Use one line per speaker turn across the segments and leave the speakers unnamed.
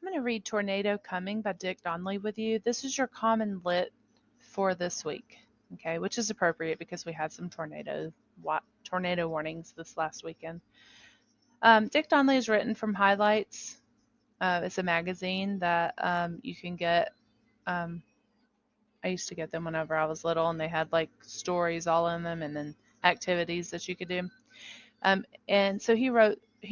I'm going to read Tornado Coming by Dick Donnelly with you. This is your CommonLit for this week, okay, which is appropriate because we had some tornado warnings this last weekend. Dick Donnelly is written from Highlights. It's a magazine that you can get. I used to get them whenever I was little, and they had like stories all in them and then activities that you could do. And so he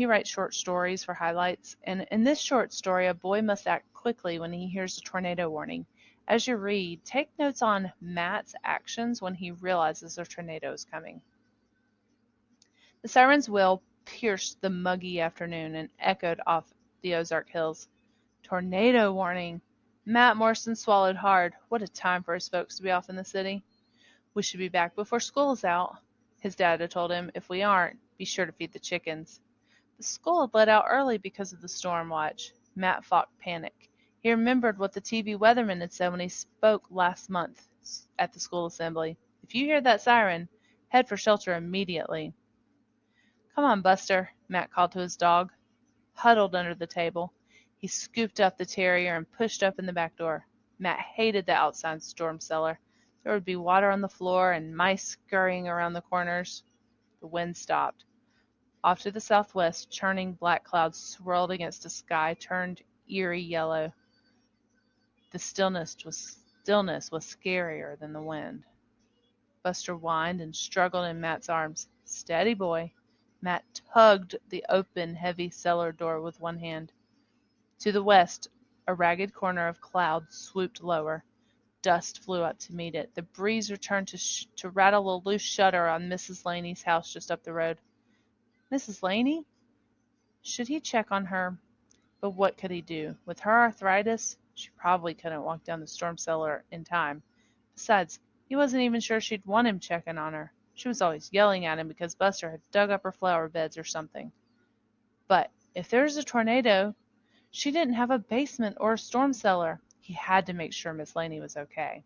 writes short stories for Highlights. And in this short story, a boy must act quickly when he hears a tornado warning. As you read, take notes on Matt's actions when he realizes a tornado is coming. The siren's wail pierced the muggy afternoon and echoed off the Ozark Hills. Tornado warning! Matt Morrison swallowed hard. What a time for his folks to be off in the city. We should be back before school is out, his dad had told him. If we aren't, be sure to feed the chickens. The school had let out early because of the storm watch. Matt fought panic. He remembered what the TV weatherman had said when he spoke last month at the school assembly. If you hear that siren, head for shelter immediately. Come on, Buster, Matt called to his dog. Huddled under the table, he scooped up the terrier and pushed open the back door. Matt hated the outside storm cellar. There would be water on the floor and mice scurrying around the corners. The wind stopped. Off to the southwest, churning black clouds swirled against a sky turned eerie yellow. The stillness was scarier than the wind. Buster whined and struggled in Matt's arms. Steady, boy. Matt tugged the open, heavy cellar door with one hand. To the west, a ragged corner of cloud swooped lower. Dust flew up to meet it. The breeze returned to rattle a loose shutter on Mrs. Laney's house just up the road. Mrs. Laney? Should he check on her? But what could he do? With her arthritis, she probably couldn't walk down the storm cellar in time. Besides, he wasn't even sure she'd want him checking on her. She was always yelling at him because Buster had dug up her flower beds or something. But if there was a tornado, she didn't have a basement or a storm cellar. He had to make sure Miss Laney was okay.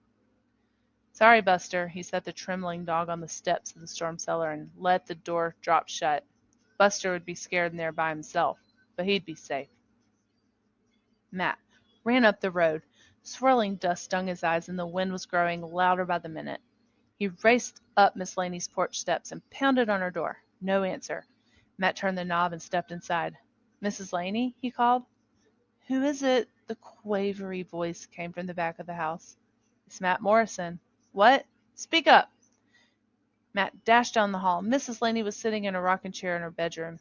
Sorry, Buster. He set the trembling dog on the steps of the storm cellar and let the door drop shut. Buster would be scared in there by himself, but he'd be safe. Matt ran up the road. Swirling dust stung his eyes, and the wind was growing louder by the minute. He raced up Miss Laney's porch steps and pounded on her door. No answer. Matt turned the knob and stepped inside. Mrs. Laney? He called. Who is it? The quavery voice came from the back of the house. It's Matt Morrison. What? Speak up! Matt dashed down the hall. Mrs. Laney was sitting in a rocking chair in her bedroom.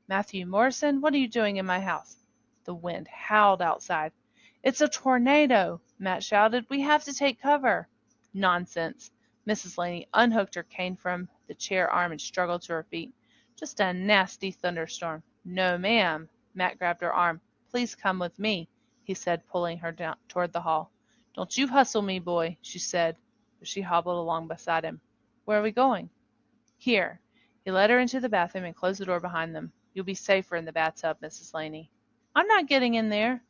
Matthew Morrison, what are you doing in my house? The wind howled outside. It's a tornado, Matt shouted. We have to take cover. Nonsense. Mrs. Laney unhooked her cane from the chair arm and struggled to her feet. Just a nasty thunderstorm. No, ma'am. Matt grabbed her arm. Please come with me, he said, pulling her down toward the hall. Don't you hustle me, boy, she said, but she hobbled along beside him. Where are we going? Here. He led her into the bathroom and closed the door behind them. You'll be safer in the bathtub, Mrs. Laney. I'm not getting in there.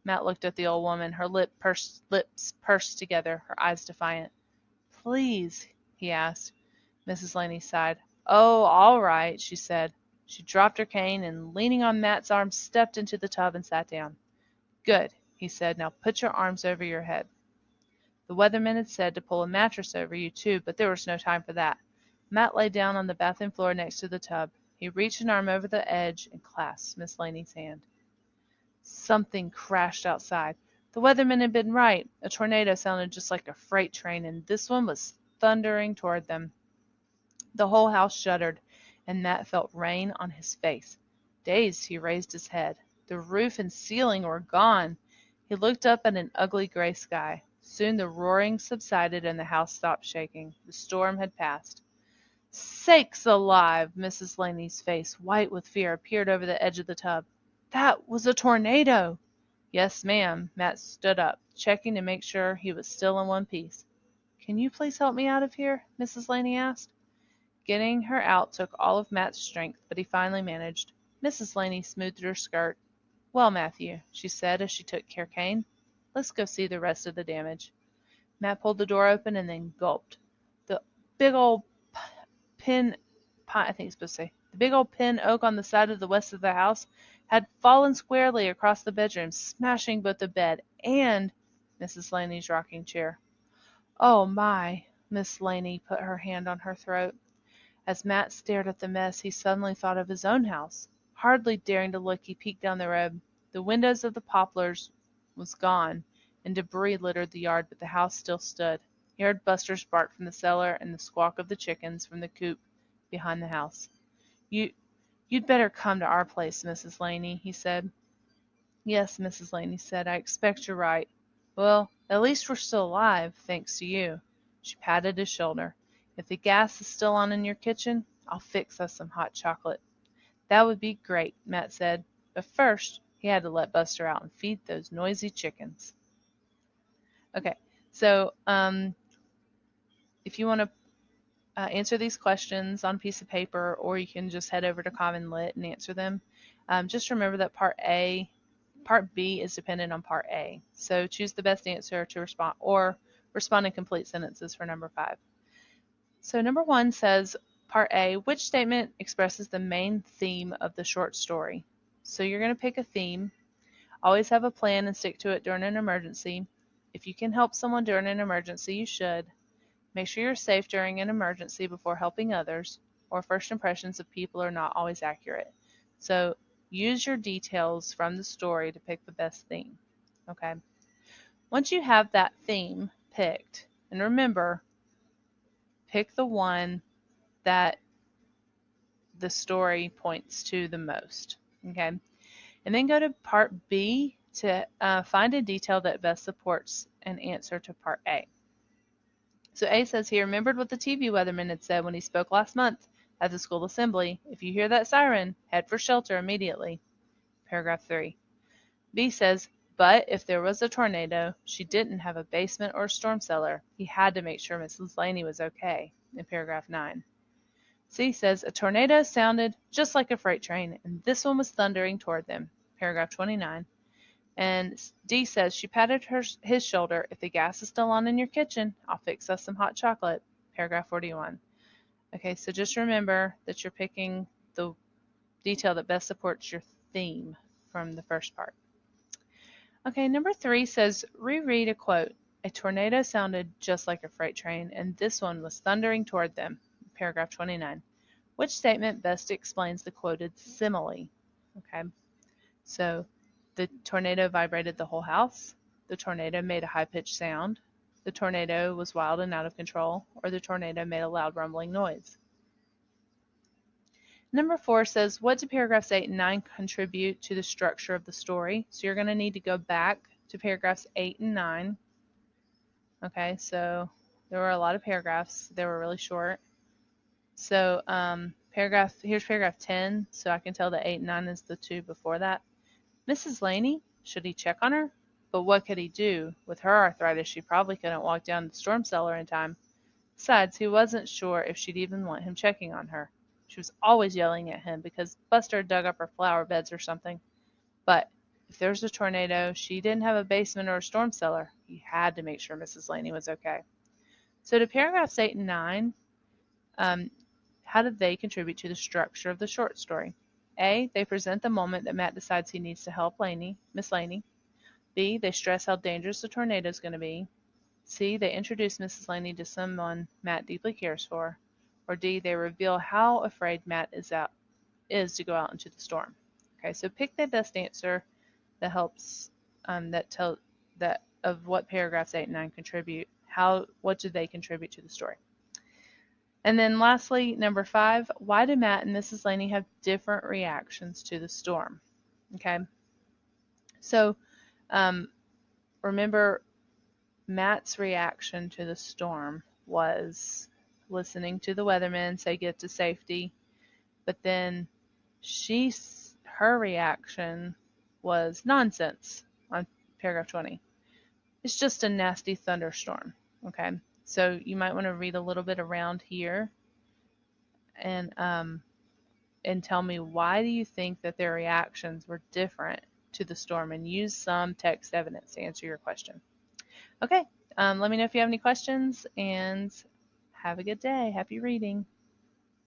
Matt looked at the old woman, her lips pursed together, her eyes defiant. Please, he asked. Mrs. Laney sighed. Oh, all right, she said. She dropped her cane and, leaning on Matt's arm, stepped into the tub and sat down. Good, he said. Now put your arms over your head. The weatherman had said to pull a mattress over you, too, but there was no time for that. Matt lay down on the bathroom floor next to the tub. He reached an arm over the edge and clasped Miss Laney's hand. Something crashed outside. The weatherman had been right. A tornado sounded just like a freight train, and this one was thundering toward them. The whole house shuddered, and Matt felt rain on his face. Dazed, he raised his head. The roof and ceiling were gone. He looked up at an ugly gray sky. Soon the roaring subsided and the house stopped shaking. The storm had passed. Sakes alive! Mrs. Laney's face, white with fear, appeared over the edge of the tub. That was a tornado! Yes, ma'am. Matt stood up, checking to make sure he was still in one piece. Can you please help me out of here? Mrs. Laney asked. Getting her out took all of Matt's strength, but he finally managed. Mrs. Laney smoothed her skirt. Well, Matthew, she said as she took her cane, let's go see the rest of the damage. Matt pulled the door open and then gulped. The big old pin oak on the side of the west of the house had fallen squarely across the bedroom, smashing both the bed and Mrs. Laney's rocking chair. "Oh, my!" Miss Laney put her hand on her throat. As Matt stared at the mess, he suddenly thought of his own house. Hardly daring to look, he peeked down the road. The windows of the Poplars was gone, and debris littered the yard, but the house still stood. He heard Buster's bark from the cellar and the squawk of the chickens from the coop behind the house. You'd better come to our place, Mrs. Laney," he said. "Yes," Mrs. Laney said, "I expect you're right. Well, at least we're still alive, thanks to you." She patted his shoulder. "If the gas is still on in your kitchen, I'll fix us some hot chocolate." "That would be great," Matt said. But first, he had to let Buster out and feed those noisy chickens. Okay, so if you want to answer these questions on a piece of paper, or you can just head over to CommonLit and answer them, just remember that Part B is dependent on Part A. So choose the best answer to respond, or respond in complete sentences for number 5. So number 1 says, Part A, which statement expresses the main theme of the short story? So you're going to pick a theme. Always have a plan and stick to it during an emergency. If you can help someone during an emergency, you should. Make sure you're safe during an emergency before helping others, or first impressions of people are not always accurate. So use your details from the story to pick the best theme. Okay. Once you have that theme picked, and remember, pick the one that the story points to the most. Okay. And then go to Part B to find a detail that best supports an answer to Part A. So A says he remembered what the TV weatherman had said when he spoke last month at the school assembly. If you hear that siren, head for shelter immediately. Paragraph 3. B says, but if there was a tornado, she didn't have a basement or a storm cellar. He had to make sure Mrs. Laney was okay. In paragraph 9. C says, a tornado sounded just like a freight train, and this one was thundering toward them. Paragraph 29. And D says, she patted his shoulder. If the gas is still on in your kitchen, I'll fix us some hot chocolate. Paragraph 41. Okay, so just remember that you're picking the detail that best supports your theme from the first part. Okay, number 3 says, reread a quote. A tornado sounded just like a freight train, and this one was thundering toward them. Paragraph 29. Which statement best explains the quoted simile? Okay, so the tornado vibrated the whole house. The tornado made a high-pitched sound. The tornado was wild and out of control. Or the tornado made a loud rumbling noise. Number 4 says, what do paragraphs 8 and 9 contribute to the structure of the story? So you're going to need to go back to paragraphs 8 and 9. Okay, so there were a lot of paragraphs. They were really short. So here's paragraph 10. So I can tell that 8 and 9 is the 2 before that. Mrs. Laney, should he check on her? But what could he do? With her arthritis, she probably couldn't walk down to the storm cellar in time. Besides, he wasn't sure if she'd even want him checking on her. She was always yelling at him because Buster dug up her flower beds or something. But if there was a tornado, she didn't have a basement or a storm cellar. He had to make sure Mrs. Laney was okay. So to paragraphs 8 and 9, how did they contribute to the structure of the short story? A, they present the moment that Matt decides he needs to help Miss Laney. B, they stress how dangerous the tornado is going to be. C, they introduce Mrs. Laney to someone Matt deeply cares for. Or D, they reveal how afraid Matt is to go out into the storm. Okay, so pick the best answer that helps that of what paragraphs 8 and 9 contribute. What do they contribute to the story? And then lastly, number 5, why do Matt and Mrs. Laney have different reactions to the storm? Okay, so remember, Matt's reaction to the storm was listening to the weatherman say get to safety, but then her reaction was nonsense on paragraph 20. It's just a nasty thunderstorm. Okay, so you might want to read a little bit around here and tell me, why do you think that their reactions were different to the storm, and use some text evidence to answer your question. Okay, let me know if you have any questions, and have a good day. Happy reading.